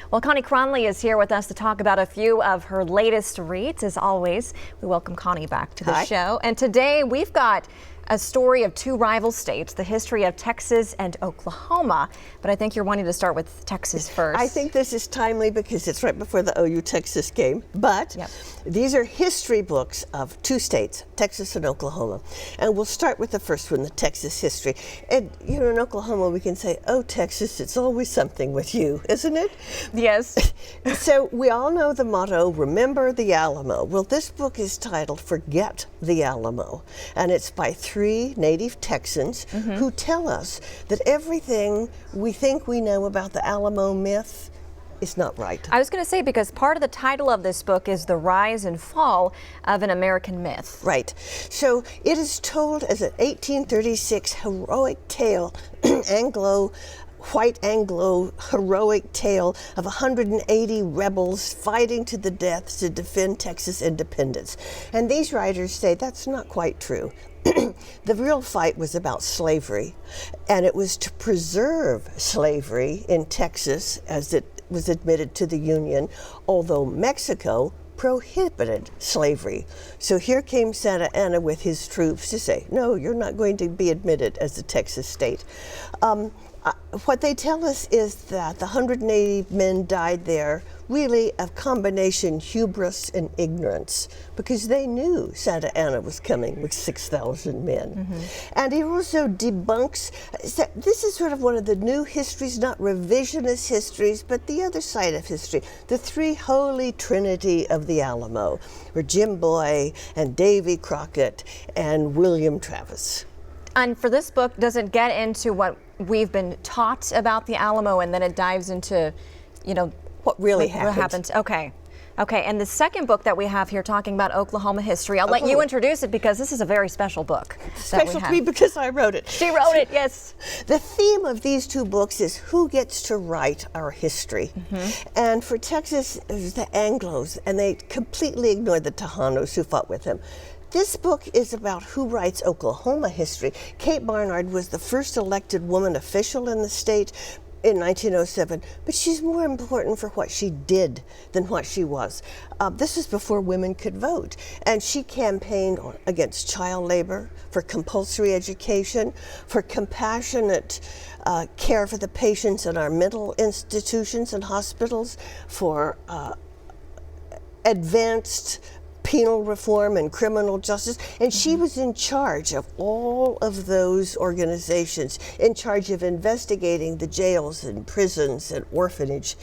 Well, Connie Cronley is here with us to talk about a few of her latest reads. As always, we welcome Connie back to the show. And today we've got a story of two rival states, the history of Texas and Oklahoma. But I think you're wanting to start with Texas first. I think this is timely because it's right before the OU-Texas game. But these are history books of two states, Texas and Oklahoma. And we'll start with the first one, the Texas history. And, you know, in Oklahoma we can say, oh, Texas, it's always something with you, isn't it? Yes. So we all know the motto, remember the Alamo. Well, this book is titled Forget the Alamo. And it's by three native Texans who tell us that everything we think we know about the Alamo myth is not right. I was going to say, because part of the title of this book is The Rise and Fall of an American Myth. Right. So it is told as an 1836 heroic tale, white Anglo heroic tale of 180 rebels fighting to the death to defend Texas independence. And these writers say that's not quite true. The real fight was about slavery, and it was to preserve slavery in Texas as it was admitted to the Union, although Mexico prohibited slavery. So here came Santa Anna with his troops to say, no, you're not going to be admitted as a Texas state. What they tell us is that the 180 men died there really of combination hubris and ignorance, because they knew Santa Anna was coming with 6,000 men. And he also debunks, this is sort of one of the new histories, not revisionist histories, but the other side of history, the three holy trinity of the Alamo, were Jim Boy and Davy Crockett and William Travis. And for this book, does it get into what we've been taught about the Alamo, and then it dives into, you know, what really happened? Okay. And the second book that we have here talking about Oklahoma history, I'll let you introduce it because this is a very special book. Special to me because I wrote it. She wrote it, yes. The theme of these two books is who gets to write our history. And for Texas, it was the Anglos, and they completely ignored the Tejanos who fought with them. This book is about who writes Oklahoma history. Kate Barnard was the first elected woman official in the state in 1907, but she's more important for what she did than what she was. This was before women could vote, and she campaigned against child labor, for compulsory education, for compassionate care for the patients in our mental institutions and hospitals, for advanced penal reform and criminal justice, and she was in charge of all of those organizations, in charge of investigating the jails and prisons and orphanage.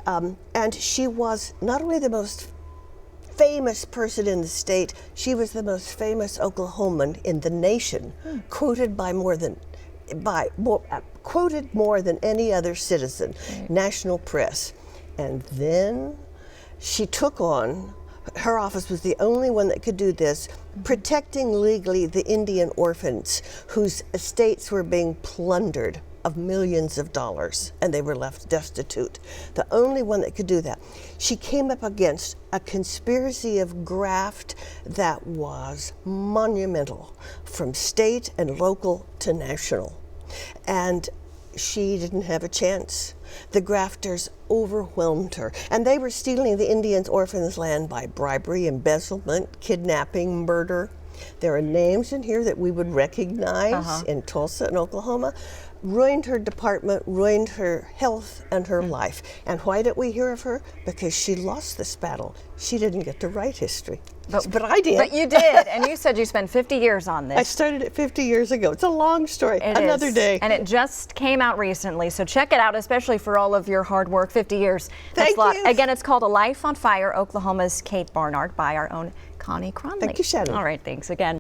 And she was not only the most famous person in the state, she was the most famous Oklahoman in the nation, quoted more than any other citizen, national press. And then she took on, her office was the only one that could do this, protecting legally the Indian orphans whose estates were being plundered of millions of dollars, and they were left destitute. The only one that could do that. She came up against a conspiracy of graft that was monumental, from state and local to national. And she didn't have a chance. The grafters overwhelmed her, and they were stealing the Indians' orphans' land by bribery, embezzlement, kidnapping, murder. There are names in here that we would recognize in Tulsa and Oklahoma. Ruined her department, ruined her health and her life. And why didn't we hear of her? Because she lost this battle. She didn't get to write history. But I did. But you did, and you said you spent 50 years on this. I started it 50 years ago. It's a long story. Another day. And it just came out recently, so check it out, especially for all of your hard work. 50 years. Thank you. Again, it's called A Life on Fire, Oklahoma's Kate Barnard, by our own Connie Cronley. Thank you, Shannon. All right, thanks again.